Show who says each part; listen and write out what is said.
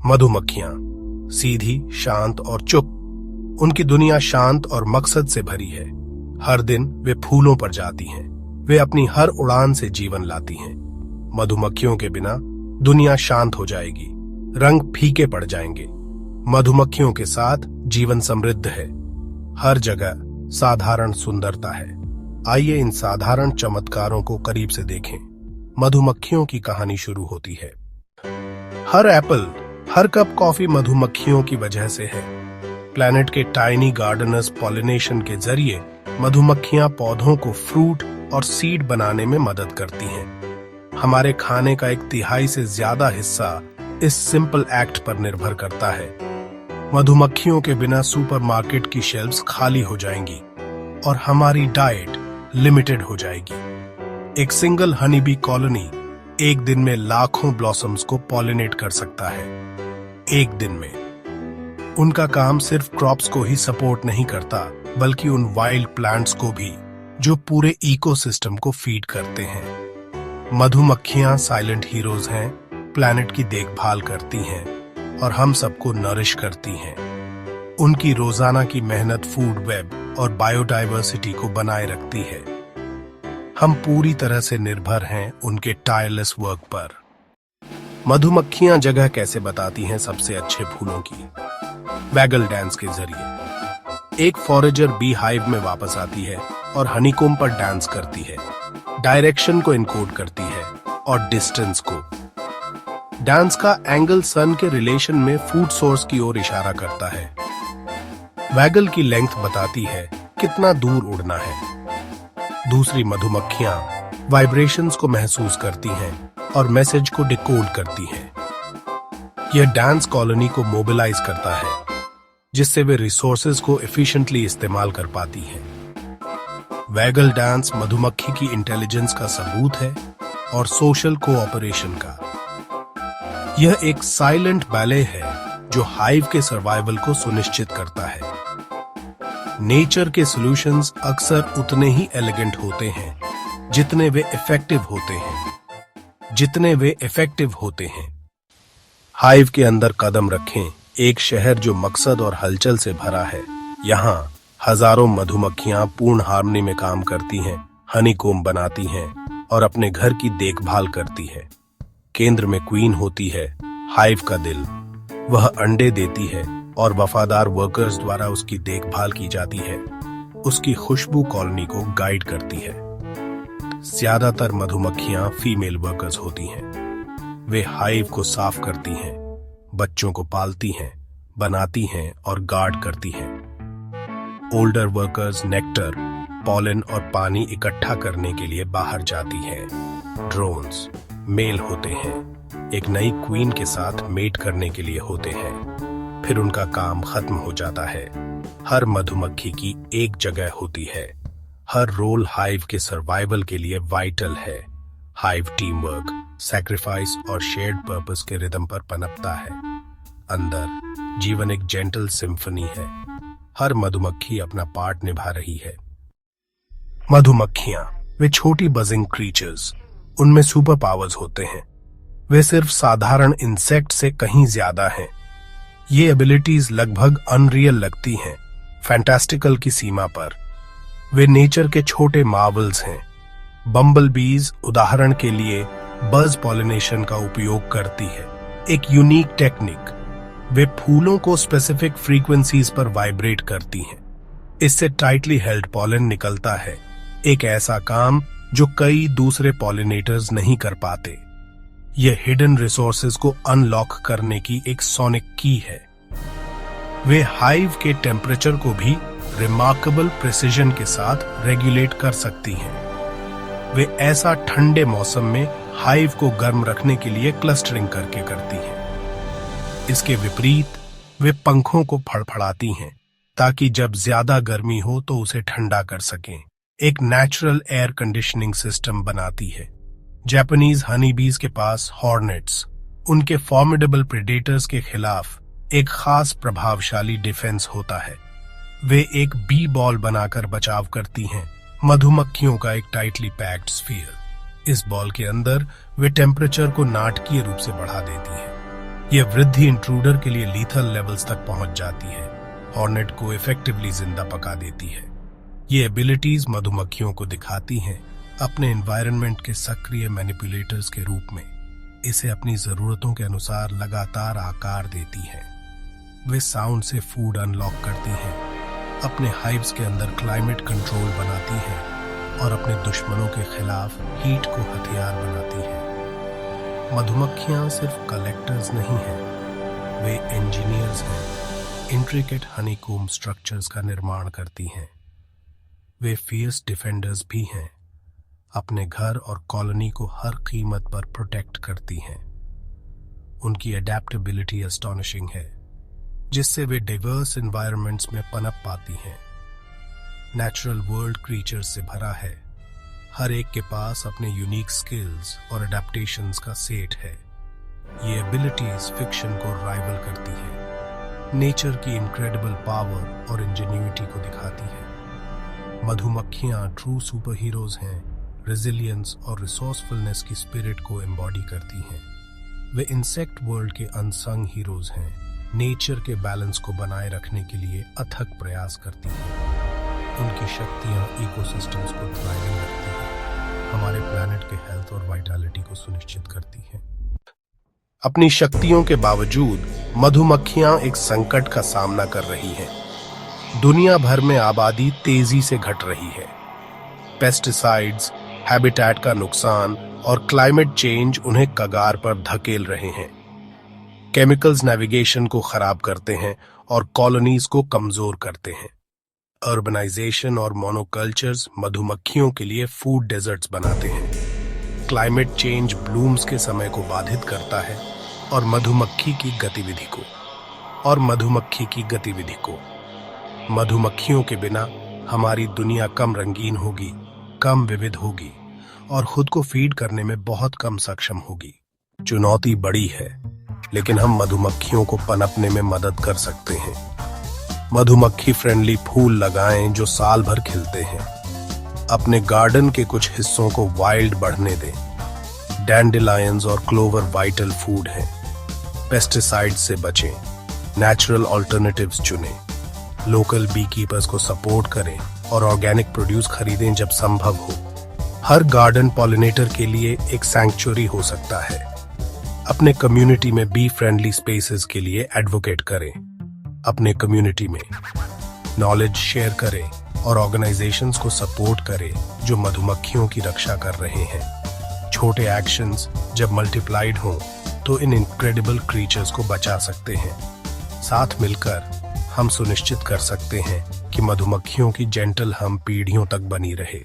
Speaker 1: मधुमक्खियां सीधी, शांत और चुप। उनकी दुनिया शांत और मकसद से भरी है। हर दिन वे फूलों पर जाती हैं। वे अपनी हर उड़ान से जीवन लाती हैं। मधुमक्खियों के बिना दुनिया शांत हो जाएगी, रंग फीके पड़ जाएंगे। मधुमक्खियों के साथ जीवन समृद्ध है। हर जगह साधारण सुंदरता है। आइए इन साधारण चमत्कारों को करीब से देखें। मधुमक्खियों की कहानी शुरू होती है। हर एप्पल, हर कप कॉफी मधुमक्खियों की वजह से है। प्लैनेट के टाइनी गार्डनर्स पॉलिनेशन के जरिए मधुमक्खियां पौधों को फ्रूट और सीड बनाने में मदद करती हैं। हमारे खाने का 1/3 से ज्यादा हिस्सा इस सिंपल एक्ट पर निर्भर करता है। मधुमक्खियों के बिना सुपरमार्केट की शेल्फ्स खाली हो जाएंगी और हमारी डाइट लिमिटेड हो जाएगी। एक सिंगल हनी बी कॉलोनी एक दिन में लाखों ब्लॉसम्स को पॉलिनेट कर सकता है। एक दिन में। उनका काम सिर्फ क्रॉप्स को ही सपोर्ट नहीं करता, बल्कि उन वाइल्ड प्लांट्स को भी जो पूरे इकोसिस्टम को फीड करते हैं। मधुमक्खियां साइलेंट हीरोज हैं, प्लैनेट की देखभाल करती हैं और हम सबको नरिश करती हैं। उनकी रोजाना की मेहनत फूड वेब और बायोडाइवर्सिटी को बनाए रखती है। हम पूरी तरह से निर्भर हैं उनके टायरलेस वर्क पर। मधुमक्खियां जगह कैसे बताती हैं सबसे अच्छे फूलों की? वैगल डांस के जरिए। एक फॉरेजर बी हाइव में वापस आती है और हनीकॉम्ब पर डांस करती है। डायरेक्शन को इनकोड करती है और डिस्टेंस को। डांस का एंगल सन के रिलेशन में फूड सोर्स की ओर इशारा करता है। वैगल की लेंथ बताती है कितना दूर उड़ना है। दूसरी मधुमक्खियां वाइब्रेशंस को महसूस करती हैं और मैसेज को डिकोड करती हैं। यह डांस कॉलोनी को मोबिलाइज करता है, जिससे वे रिसोर्सेज को एफिशिएंटली इस्तेमाल कर पाती हैं। वैगल डांस मधुमक्खी की इंटेलिजेंस का सबूत है और सोशल कोऑपरेशन का। यह एक साइलेंट बैले है जो हाइव के सर्वाइवल को सुनिश्चित करता है। नेचर के सॉल्यूशंस अक्सर उतने ही एलिगेंट होते हैं जितने वे इफेक्टिव होते हैं। हाइव के अंदर कदम रखें, एक शहर जो मकसद और हलचल से भरा है। यहाँ हजारों मधुमक्खियां पूर्ण हार्मनी में काम करती हैं, हनीकॉम्ब बनाती हैं और अपने घर की देखभाल करती हैं। केंद्र में क्वीन होती है, हाइव का दिल। वह अंडे देती है और वफादार वर्कर्स द्वारा उसकी देखभाल की जाती है। उसकी खुशबू कॉलोनी को गाइड करती है। ज्यादातर मधुमक्खियां फीमेल वर्कर्स होती हैं। वे हाइव को साफ करती हैं, बच्चों को पालती हैं, बनाती हैं और गार्ड करती हैं। ओल्डर वर्कर्स नेक्टर, पॉलन और पानी इकट्ठा करने के लिए बाहर जाती हैं। ड्रोन्स मेल होते हैं, एक नई क्वीन के साथ मेट करने के लिए होते हैं। फिर उनका काम खत्म हो जाता है। हर मधुमक्खी की एक जगह होती है। हर रोल हाइव के सर्वाइवल के लिए वाइटल है। हाइव टीम वर्क, सैक्रिफाइस और शेयर्ड पर्पस के रिदम पर पनपता है। अंदर जीवन एक जेंटल सिम्फनी है। हर मधुमक्खी अपना पार्ट निभा रही है। मधुमक्खियां वे छोटी बजिंग क्रीचर्स, उनमें सुपर पावर्स होते हैं। वे सिर्फ साधारण इंसेक्ट से कहीं ज्यादा हैं। ये एबिलिटीज लगभग अनरियल लगती हैं, फैंटास्टिकल की सीमा पर। वे नेचर के छोटे मार्वल्स हैं। बम्बल बीज उदाहरण के लिए बज पॉलिनेशन का उपयोग करती है, एक यूनिक टेक्निक। वे फूलों को स्पेसिफिक फ्रीक्वेंसीज पर वाइब्रेट करती हैं। इससे टाइटली हेल्ड पॉलन निकलता है, एक ऐसा काम जो कई दूसरे पॉलिनेटर्स नहीं कर पाते। यह हिडन रिसोर्सेज को अनलॉक करने की एक सोनिक की है। वे हाइव के टेम्परेचर को भी रिमार्केबल प्रिसिजन के साथ रेगुलेट कर सकती हैं। वे ऐसा ठंडे मौसम में हाइव को गर्म रखने के लिए क्लस्टरिंग करके करती हैं। इसके विपरीत वे पंखों को फड़फड़ाती हैं ताकि जब ज्यादा गर्मी हो तो उसे ठंडा कर सकें। एक नेचुरल एयर कंडीशनिंग सिस्टम बनाती है। जापानीज हनीबीज के पास हॉर्नेट्स, उनके फॉर्मिडेबल प्रेडेटर्स के खिलाफ एक खास प्रभावशाली डिफेंस होता है। वे एक बी बॉल बनाकर बचाव करती हैं, मधुमक्खियों का एक टाइटली पैक्ड स्फीयर। इस बॉल के अंदर वे टेम्परेचर को नाटकीय रूप से बढ़ा देती हैं। यह वृद्धि इंट्रूडर के लिए लीथल लेवल्स तक पहुंच जाती है, हॉर्नेट को इफेक्टिवली जिंदा पका देती है। ये एबिलिटीज मधुमक्खियों को दिखाती हैं अपने एनवायरनमेंट के सक्रिय मैनिपुलेटर्स के रूप में। इसे अपनी जरूरतों के अनुसार लगातार आकार देती हैं। वे साउंड से फूड अनलॉक करती हैं, अपने हाइव्स के अंदर क्लाइमेट कंट्रोल बनाती हैं और अपने दुश्मनों के खिलाफ हीट को हथियार बनाती हैं। मधुमक्खियां सिर्फ कलेक्टर्स नहीं हैं, वे इंजीनियर्स हैं। इंट्रिकेट हनीकॉम्ब स्ट्रक्चर्स का निर्माण करती हैं। वे फियर्स डिफेंडर्स भी हैं, अपने घर और कॉलोनी को हर कीमत पर प्रोटेक्ट करती हैं। उनकी अडेप्टेबिलिटी एस्टॉनिशिंग है, जिससे वे डाइवर्स एनवायरनमेंट्स में पनप पाती हैं। नेचुरल वर्ल्ड क्रीचर्स से भरा है, हर एक के पास अपने यूनिक स्किल्स और अडेप्टेशंस का सेट है। ये एबिलिटीज फिक्शन को राइवल करती हैं, नेचर की इनक्रेडिबल पावर और इंजेन्युइटी को दिखाती है। मधुमक्खियां ट्रू सुपर हीरोज हैं, रेजिलियंस और रिसोर्सफुलनेस की स्पिरिट को एम्बॉडी करती हैं। वे इंसेक्ट वर्ल्ड के अनसंग हीरोज हैं, नेचर के बैलेंस को बनाए रखने के लिए अथक प्रयास करती हैं। उनकी शक्तियां इकोसिस्टम्स को थ्राइविंग रखती हैं, हमारे प्लैनेट के हेल्थ और वाइटैलिटी को सुनिश्चित करती हैं। अपनी शक्तियों के बावजूद मधुमक्खियां एक संकट का सामना कर रही हैं। दुनिया भर में आबादी तेजी से घट रही है। पेस्टिसाइड्स, हैबिटेट का नुकसान और क्लाइमेट चेंज उन्हें कगार पर धकेल रहे हैं। केमिकल्स नेविगेशन को खराब करते हैं और कॉलोनीज को कमजोर करते हैं। अर्बनाइजेशन और मोनोकल्चर्स मधुमक्खियों के लिए फूड डेजर्ट्स बनाते हैं। क्लाइमेट चेंज ब्लूम्स के समय को बाधित करता है और मधुमक्खी की गतिविधि को। मधुमक्खियों के बिना हमारी दुनिया कम रंगीन होगी, कम विविध होगी और खुद को फीड करने में बहुत कम सक्षम होगी। चुनौती बड़ी है, लेकिन हम मधुमक्खियों को पनपने में मदद कर सकते हैं। मधुमक्खी फ्रेंडली फूल लगाएं जो साल भर खिलते हैं। अपने गार्डन के कुछ हिस्सों को वाइल्ड बढ़ने दें। डैंडेलियंस और क्लोवर वाइटल फूड हैं। पेस्टिसाइड से बचें, नेचुरल ऑल्टरनेटिव्स चुनें, लोकल बी कीपर्स को सपोर्ट करें और ऑर्गेनिक प्रोड्यूस खरीदें जब संभव हो। हर गार्डन पॉलिनेटर के लिए एक सैंक्चुअरी हो सकता है। अपने कम्युनिटी में बी फ्रेंडली स्पेसेस के लिए एडवोकेट करें। अपने कम्युनिटी में नॉलेज शेयर करें और ऑर्गेनाइजेशंस को सपोर्ट करें जो मधुमक्खियों की रक्षा कर रहे हैं। छोटे एक्शंस जब मल्टीप्लाइड हों तो इन इनक्रेडिबल क्रीचर्स को बचा सकते हैं। साथ मिलकर हम सुनिश्चित कर सकते हैं कि मधुमक्खियों की जेंटल हम पीढ़ियों तक बनी रहे।